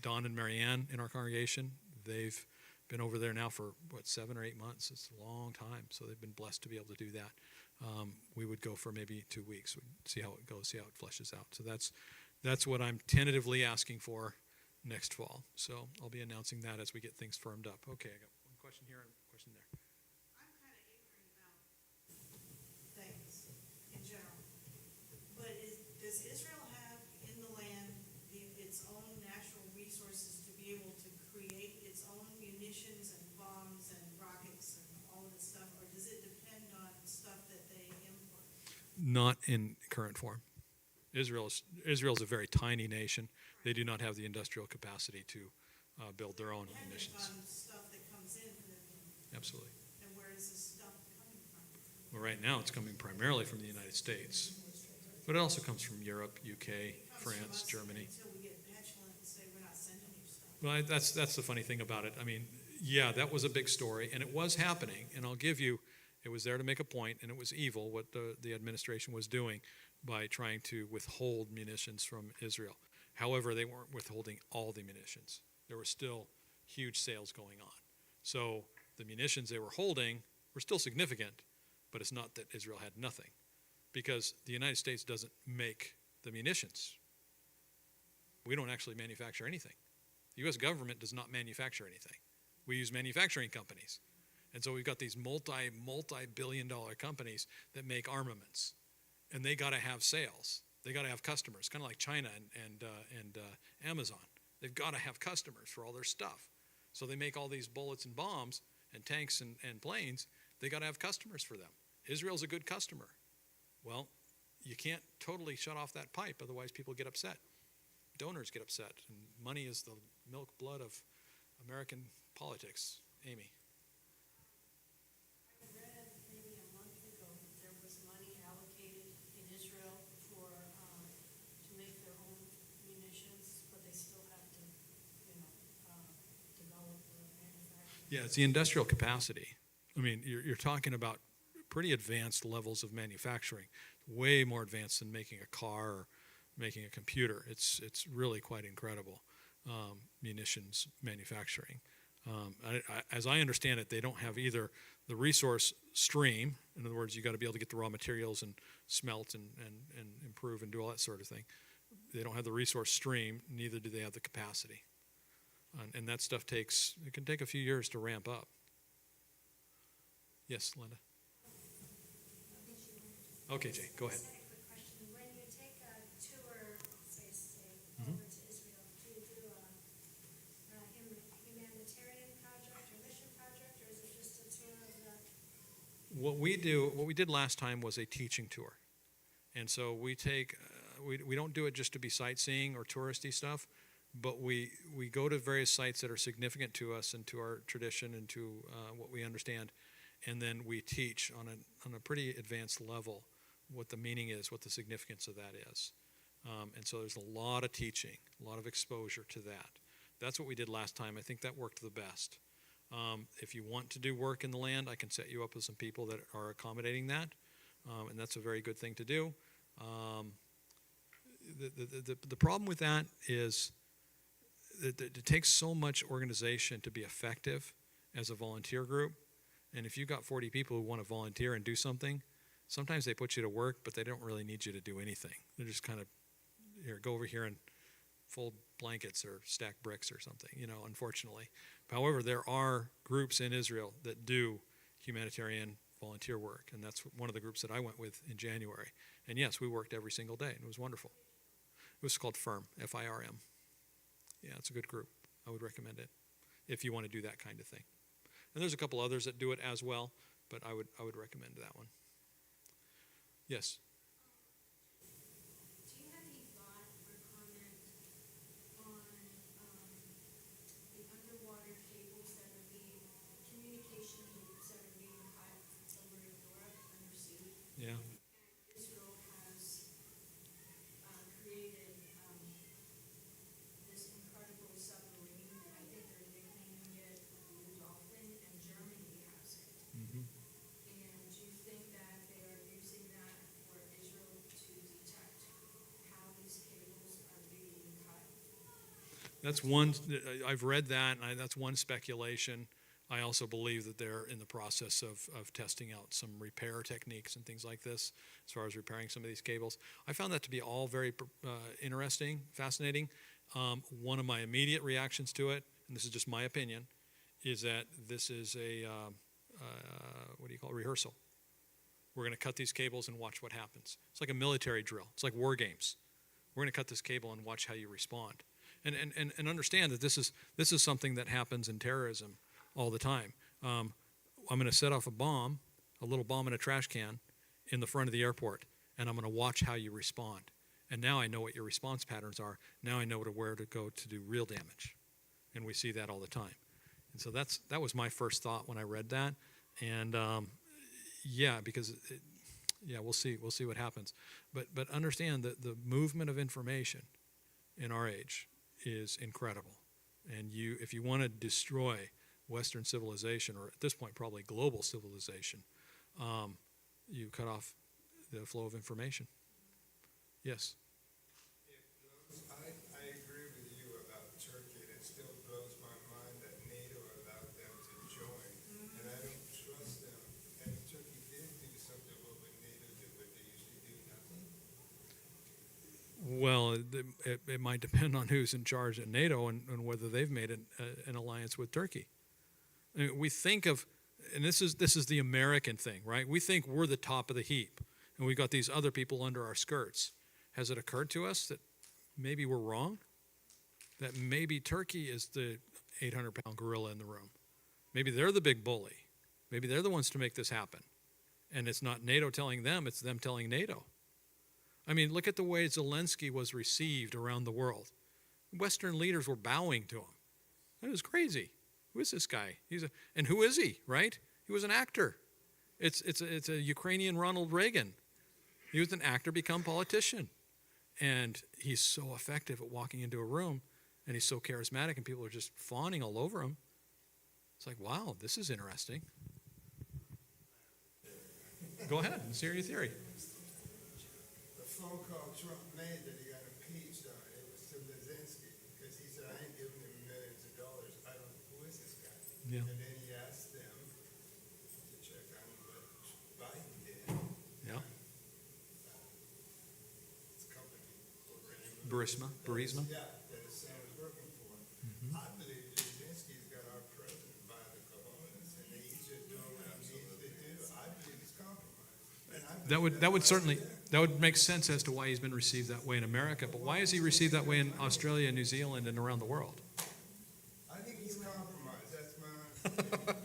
Don and Marianne in our congregation, they've been over there now for, 7 or 8 months. It's a long time, so they've been blessed to be able to do that. We would go for maybe 2 weeks. We'd see how it goes, see how it fleshes out. So that's what I'm tentatively asking for next fall. So I'll be announcing that as we get things firmed up. Okay, I got one question here and a question there. I'm kind of ignorant about things in general, but does Israel have in the land its own natural resources to be able to create its own munitions and bombs and rockets and all of this stuff, or does it depend on stuff that they import? Not in current form. Israel's a very tiny nation. They do not have the industrial capacity to build their own munitions. On stuff that comes in for them. Absolutely. And where is this stuff coming from? Well, right now it's coming primarily from the United States, but it also comes from Europe, UK, France, Germany. Until we get petulant and say we're not sending you stuff. Well, that's the funny thing about it. I mean, yeah, that was a big story, and it was happening. And I'll give you, it was there to make a point, and it was evil what the administration was doing by trying to withhold munitions from Israel. However, they weren't withholding all the munitions. There were still huge sales going on. So the munitions they were holding were still significant, but it's not that Israel had nothing, because the United States doesn't make the munitions. We don't actually manufacture anything. The U.S. government does not manufacture anything. We use manufacturing companies. And so we've got these multi-billion-dollar companies that make armaments, and they got to have sales. They got to have customers, kind of like China and Amazon. They've got to have customers for all their stuff. So they make all these bullets and bombs and tanks and planes. They got to have customers for them. Israel's a good customer. Well, you can't totally shut off that pipe, otherwise people get upset. Donors get upset, and money is the milk blood of American politics. Amy. I read maybe a month ago that there was money allocated in Israel for to make their own munitions, but they still have to, develop or manufacture. Yeah, it's the industrial capacity. I mean, you're talking about pretty advanced levels of manufacturing, way more advanced than making a car or making a computer. It's really quite incredible, munitions manufacturing. As I understand it, they don't have either the resource stream. In other words, you got to be able to get the raw materials and smelt and improve and do all that sort of thing. They don't have the resource stream, neither do they have the capacity. And that stuff it can take a few years to ramp up. Yes, Linda? Okay, Jay, go ahead. Just had a quick question. When you take a tour, say, over to Israel, do you do a humanitarian project or mission project, or is it just a tour of the... What we did last time was a teaching tour. And so we take, we don't do it just to be sightseeing or touristy stuff. but we go to various sites that are significant to us and to our tradition and to what we understand, and then we teach on a pretty advanced level what the meaning is, what the significance of that is. And so there's a lot of teaching, a lot of exposure to that. That's what we did last time. I think that worked the best. If you want to do work in the land, I can set you up with some people that are accommodating that, and that's a very good thing to do. The problem with that is that it takes so much organization to be effective as a volunteer group. And if you've got 40 people who want to volunteer and do something, sometimes they put you to work, but they don't really need you to do anything. They're just kind of, here, go over here and fold blankets or stack bricks or something, unfortunately. However, there are groups in Israel that do humanitarian volunteer work, and that's one of the groups that I went with in January. And yes, we worked every single day, and it was wonderful. It was called FIRM, F-I-R-M. Yeah, it's a good group. I would recommend it if you want to do that kind of thing. And there's a couple others that do it as well, but I would recommend that one. Yes? Do you have any thought or comment on the underwater cables that are being, communication cables that are being cut over in Europe undersea? Yeah. Israel has created this incredible submarine. I think they're nicknaming it Blue Dolphin, and Germany has it. Mm-hmm. And do you think that they are using that for Israel to detect how these cables are being cut? That's one, I've read that, and that's one speculation. I also believe that they're in the process of testing out some repair techniques and things like this, as far as repairing some of these cables. I found that to be all very interesting, fascinating. One of my immediate reactions to it, and this is just my opinion, is that this is a, rehearsal. We're going to cut these cables and watch what happens. It's like a military drill. It's like war games. We're going to cut this cable and watch how you respond. And understand that this is something that happens in terrorism all the time. I'm going to set off a little bomb in a trash can in the front of the airport, and I'm going to watch how you respond. And now I know what your response patterns are. Now I know where to go to do real damage. And we see that all the time. And so that was my first thought when I read that. And we'll see what happens. But understand that the movement of information in our age is incredible. And if you want to destroy Western civilization, or at this point probably global civilization, you cut off the flow of information. Yes? I agree with you about Turkey. It still blows my mind that NATO allowed them to join, and I don't trust them. And if Turkey did do something, what would NATO do? Would they usually do nothing? Well, it might depend on who's in charge at NATO and whether they've made an alliance with Turkey. I mean, we think of, and this is the American thing, right? We think we're the top of the heap, and we've got these other people under our skirts. Has it occurred to us that maybe we're wrong? That maybe Turkey is the 800-pound gorilla in the room. Maybe they're the big bully. Maybe they're the ones to make this happen. And it's not NATO telling them, it's them telling NATO. I mean, look at the way Zelensky was received around the world. Western leaders were bowing to him. It was crazy. Who is this guy? And who is he, right? He was an actor. It's a Ukrainian Ronald Reagan. He was an actor, become politician. And he's so effective at walking into a room, and he's so charismatic, and people are just fawning all over him. It's like, wow, this is interesting. Go ahead, let's hear your theory. The phone call Trump made that he got impeached on, it was to Zelensky, because he said, I ain't giving him millions of dollars. I don't know, who is this guy? Yeah. And then he asked them to check on him, but Biden did. Yeah. His company, Burisma? Yeah, that his son was working for. I believe Zelensky's got our president by the cojones, and he's just doing what he needs to do. I believe he's compromised. And I believe That would make sense as to why he's been received that way in America. But why is he received that way in Australia, New Zealand, and around the world? I think he's compromised. That's my opinion.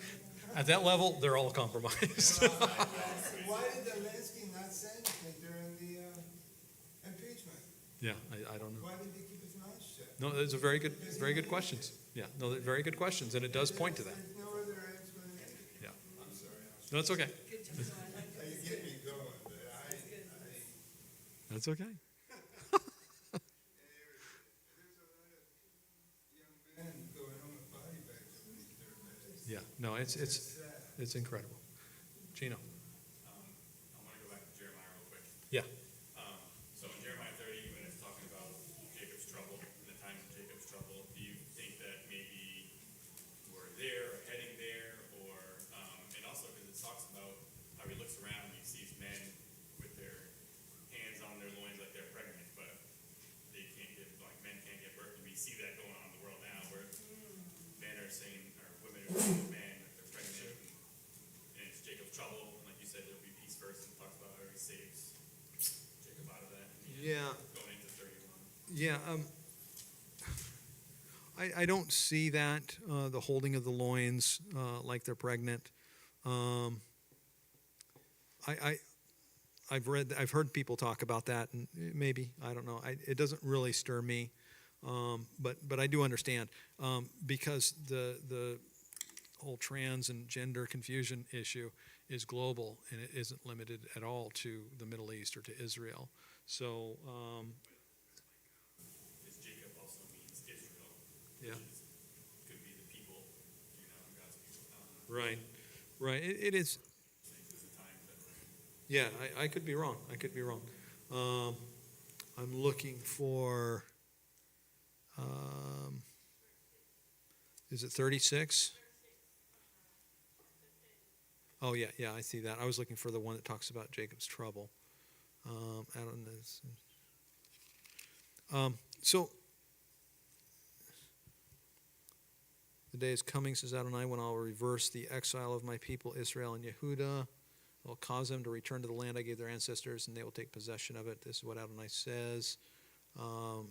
At that level, they're all compromised. Why did Zelensky not say anything during the impeachment? Yeah, I don't know. Why did he keep his mouth shut? No, those are very good questions. Yeah, no, they're very good questions, and it does point to that. There's no other explanation. Yeah. I'm sorry. No, it's okay. Good job. You get me going, but That's okay. there's a lot of young men going home with body bags over these dirt bags. Yeah, no, it's sad. incredible. Gino. I want to go back to Jeremiah real quick. Yeah. So in Jeremiah 30, when it's talking about Jacob's trouble, in the times of Jacob's trouble, do you think that maybe we're there or heading there, or and also because it talks about how he looks around and he sees men with their hands on their loins like they're pregnant, but they can't give, like men can't give birth. And we see that going on in the world now, where men are saying, or women are saying to men that they're pregnant, and it's Jacob's trouble. And like you said, there'll be peace first, and talks about how he saves Jacob out of that. Yeah. Going into 31. Yeah, I don't see that, the holding of the loins, like they're pregnant. I've heard people talk about that, and maybe, I don't know. It doesn't really stir me, but I do understand, because the whole trans and gender confusion issue is global, and it isn't limited at all to the Middle East or to Israel. So, Because Jacob also means Israel. yeah. Could be the people, God's people. Right, right. It is. It's the time that we're in. Yeah, I could be wrong. I'm looking for. Is it 36? Oh yeah, I see that. I was looking for the one that talks about Jacob's trouble. I don't know. So the day is coming, says Adonai, when I'll reverse the exile of my people Israel and Yehuda. I'll cause them to return to the land I gave their ancestors, and they will take possession of it. This is what Adonai says. How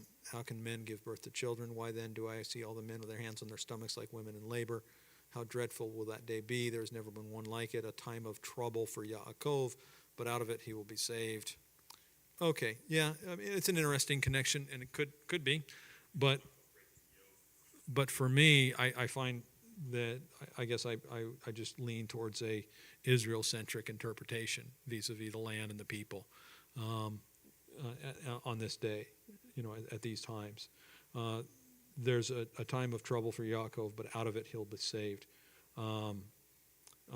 can men give birth to children? Why then do I see all the men with their hands on their stomachs like women in labor? How dreadful will that day be? There's never been one like it, a time of trouble for Yaakov, but out of it he will be saved. Okay, yeah, I mean, it's an interesting connection, and it could be, but for me, I find that I guess I just lean towards a Israel-centric interpretation vis-a-vis the land and the people on this day, at these times. There's a time of trouble for Yaakov, but out of it he'll be saved. On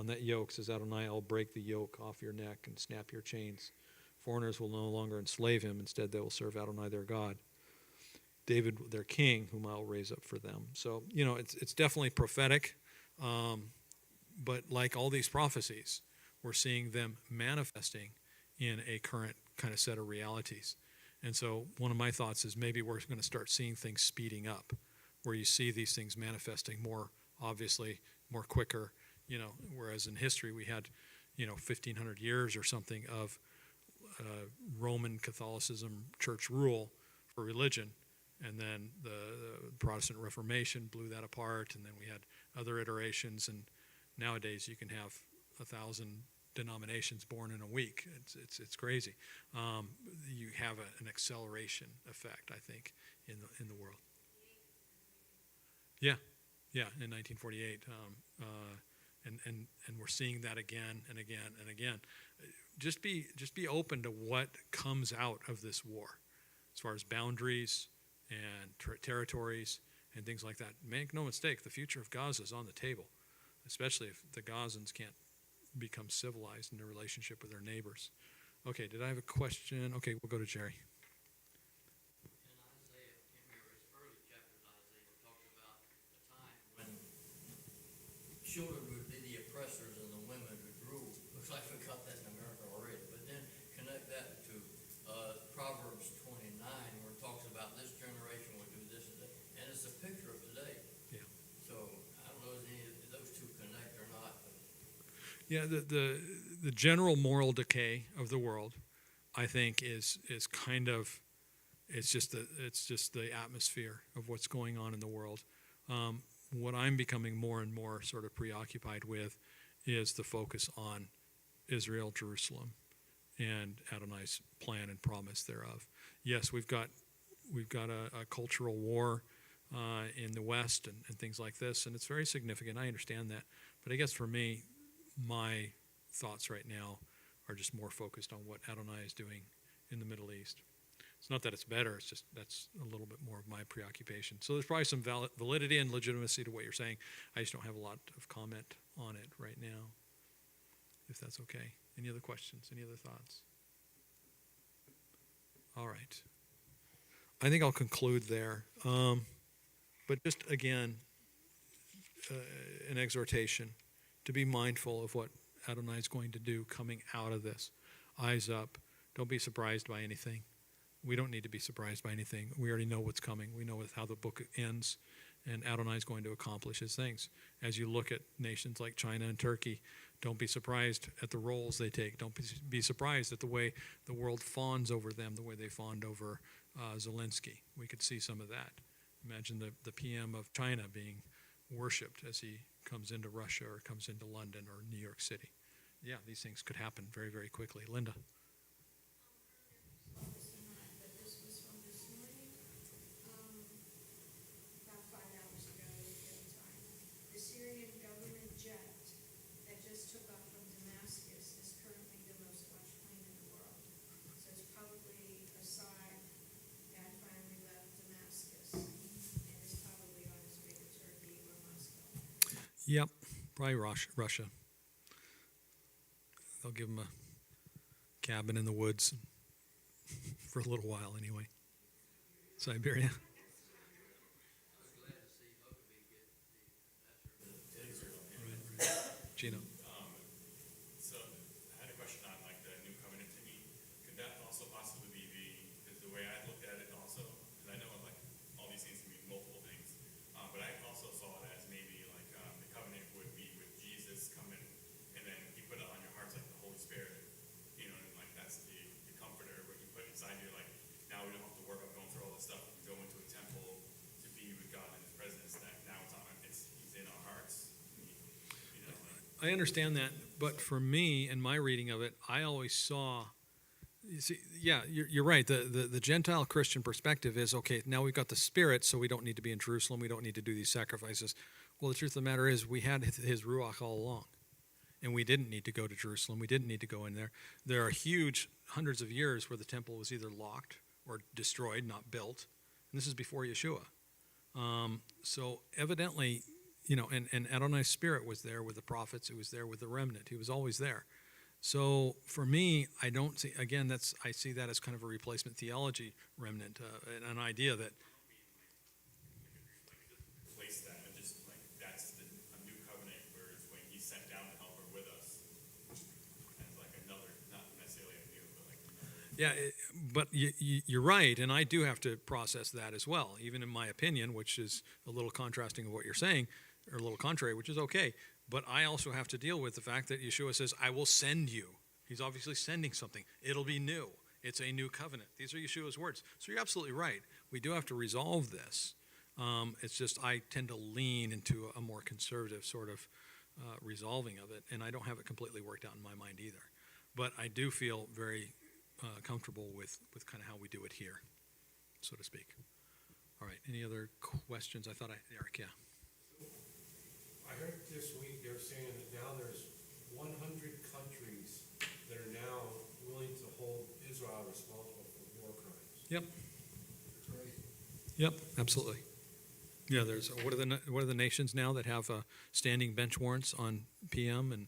that yoke, says Adonai, I'll break the yoke off your neck and snap your chains. Foreigners will no longer enslave him. Instead, they will serve Adonai their God. David, their king, whom I'll raise up for them. So, it's definitely prophetic. But like all these prophecies, we're seeing them manifesting in a current kind of set of realities. And so one of my thoughts is maybe we're going to start seeing things speeding up, where you see these things manifesting more obviously, more quicker, whereas in history we had, 1,500 years or something of Roman Catholicism church rule for religion, and then the Protestant Reformation blew that apart, and then we had other iterations, and nowadays you can have 1,000 denominations born in a week. It's crazy. You have an acceleration effect, I think, in the world. Yeah, in 1948, and we're seeing that again and again and again. Just be open to what comes out of this war, as far as boundaries and territories and things like that. Make no mistake, the future of Gaza is on the table, especially if the Gazans can't become civilized in their relationship with their neighbors. Okay, did I have a question? Okay, we'll go to Jerry. In Isaiah, in various early chapters of Isaiah, it talks about a time when children would be the oppressors and the women would rule. Looks like we got that in America already. But then connect that to Proverbs 29, where it talks about this generation will do this and that. And it's a picture of today. Yeah. So I don't know if any of those two connect or not. But Yeah, the general moral decay of the world, I think, is kind of it's just the atmosphere of what's going on in the world. What I'm becoming more and more sort of preoccupied with is the focus on Israel, Jerusalem, and Adonai's plan and promise thereof. Yes, we've got we've got a cultural war in the West and things like this, and it's very significant. I understand that. But I guess for me, my thoughts right now are just more focused on what Adonai is doing in the Middle East. It's not that it's better, it's just that's a little bit more of my preoccupation. So there's probably some validity and legitimacy to what you're saying. I just don't have a lot of comment on it right now, if that's okay. Any other questions? Any other thoughts? All right. I think I'll conclude there. But just again, an exhortation to be mindful of what Adonai is going to do coming out of this. Eyes up. Don't be surprised by anything. We don't need to be surprised by anything. We already know what's coming. We know how the book ends, and Adonai is going to accomplish his things. As you look at nations like China and Turkey, don't be surprised at the roles they take. Don't be surprised at the way the world fawns over them, the way they fawned over Zelensky. We could see some of that. Imagine the PM of China being worshipped as he comes into Russia or comes into London or New York City. Yeah, these things could happen very, very quickly. Linda? But this was from this morning, about 5 hours ago, Israeli time. The Syrian government jet that just took off from Damascus is currently the most watched plane in the world. So it's probably a sign that finally left Damascus and is probably on his way to Turkey or Moscow. Yep, probably Russia. They'll give him a cabin in the woods for a little while anyway. Siberia. Gino. So I had a question on like the new covenant to me. Could that also possibly be because the way I looked at it also, because I know like all these things can mean multiple things, but I also saw it as maybe like the covenant would be with Jesus coming, and then he put it on your hearts like the Holy Spirit, you know, and like that's the comforter where he put inside you, like now we don't have to worry about going through all this stuff. We go into a temple to be with God in his presence. That now he's in our hearts. You know, like, I understand that, but for me and my reading of it, I always saw. You see, yeah, you're right. The Gentile Christian perspective is okay. Now we've got the Spirit, so we don't need to be in Jerusalem. We don't need to do these sacrifices. Well, the truth of the matter is, we had His Ruach all along, and we didn't need to go to Jerusalem. We didn't need to go in there. There are huge hundreds of years where the temple was either locked or destroyed, not built, and this is before Yeshua. So evidently, you know, and Adonai's Spirit was there with the prophets. It was there with the remnant. He was always there. So for me, I don't see, again, I see that as kind of a replacement theology remnant, an idea that, replace that and just like that's a new covenant where it's when he sat down to help her with us and like another, not necessarily a new, but like another. yeah, but you're right, and I do have to process that as well, even in my opinion, which is a little contrasting of what you're saying, or a little contrary, which is okay. But I also have to deal with the fact that Yeshua says, I will send you. He's obviously sending something. It'll be new. It's a new covenant. These are Yeshua's words. So you're absolutely right. We do have to resolve this. It's just I tend to lean into a more conservative sort of resolving of it, and I don't have it completely worked out in my mind either. But I do feel very comfortable with kind of how we do it here, so to speak. All right, any other questions? Eric, yeah. I heard this week they're saying that now there's 100 countries that are now willing to hold Israel responsible for war crimes. Yep. Crazy. Yep, absolutely. Yeah, there's what are the nations now that have standing bench warrants on PM and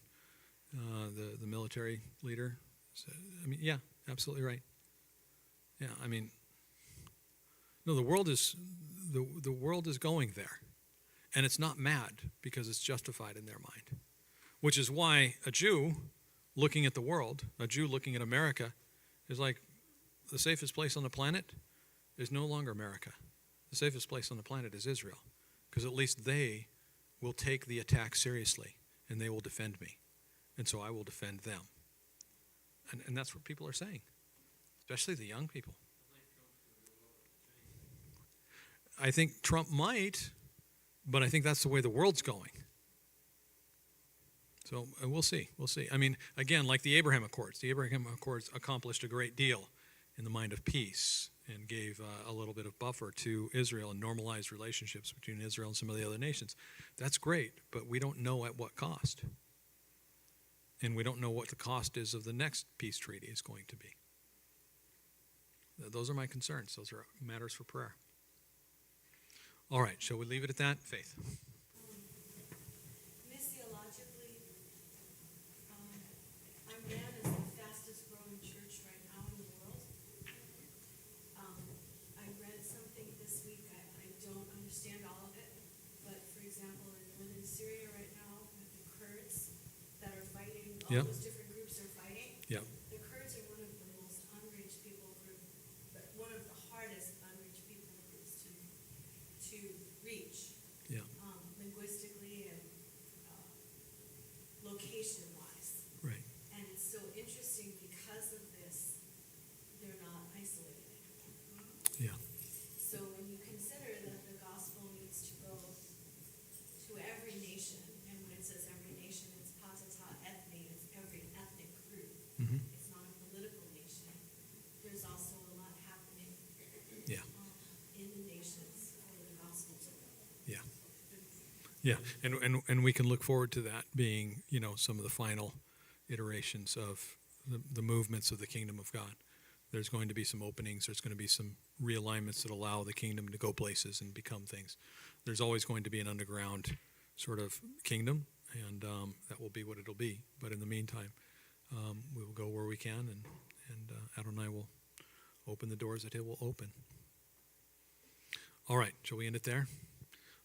the military leader? So, I mean, yeah, absolutely right. Yeah, I mean, no, the world is going there, and it's not mad because it's justified in their mind, which is why a Jew looking at the world, a Jew looking at America, is like the safest place on the planet is no longer America. The safest place on the planet is Israel, because at least they will take the attack seriously, and they will defend me, and so I will defend them. And that's what people are saying, especially the young people. I think Trump might, but I think that's the way the world's going. So we'll see. We'll see. I mean, again, like the Abraham Accords accomplished a great deal in the mind of peace and gave a little bit of buffer to Israel and normalized relationships between Israel and some of the other nations. That's great, but we don't know at what cost. And we don't know what the cost is of the next peace treaty is going to be. Those are my concerns. Those are matters for prayer. All right, shall we leave it at that? Faith. Missiologically, Iran is the fastest growing church right now in the world. I read something this week, I don't understand all of it, but for example, in Syria right now, with the Kurds that are fighting, all Yep. those different groups are fighting. Yep. The Kurds are one of the most unreached people group, but one of the hardest unreached people groups to reach. Yeah. Linguistically and location-wise. Right. And it's so interesting because of this, they're not isolated anymore. Yeah. So when you consider that the gospel needs to go to every nation, and when it says every nation, it's patata ethne, it's every ethnic group. Mhm. It's not a political nation. There's also a lot happening Yeah. in the nations for the gospel to go. Yeah. Yeah, and we can look forward to that being, some of the final iterations of the movements of the kingdom of God. There's going to be some openings. There's going to be some realignments that allow the kingdom to go places and become things. There's always going to be an underground sort of kingdom, and that will be what it'll be. But in the meantime, we will go where we can, and Adonai will open the doors that He will open. All right, shall we end it there?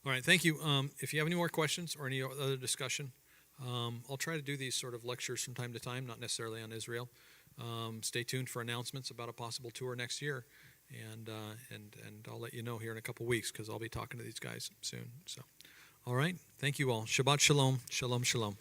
All right, thank you. If you have any more questions or any other discussion, I'll try to do these sort of lectures from time to time, not necessarily on Israel. Stay tuned for announcements about a possible tour next year, and I'll let you know here in a couple weeks because I'll be talking to these guys soon. So, all right, thank you all. Shabbat shalom, shalom, shalom.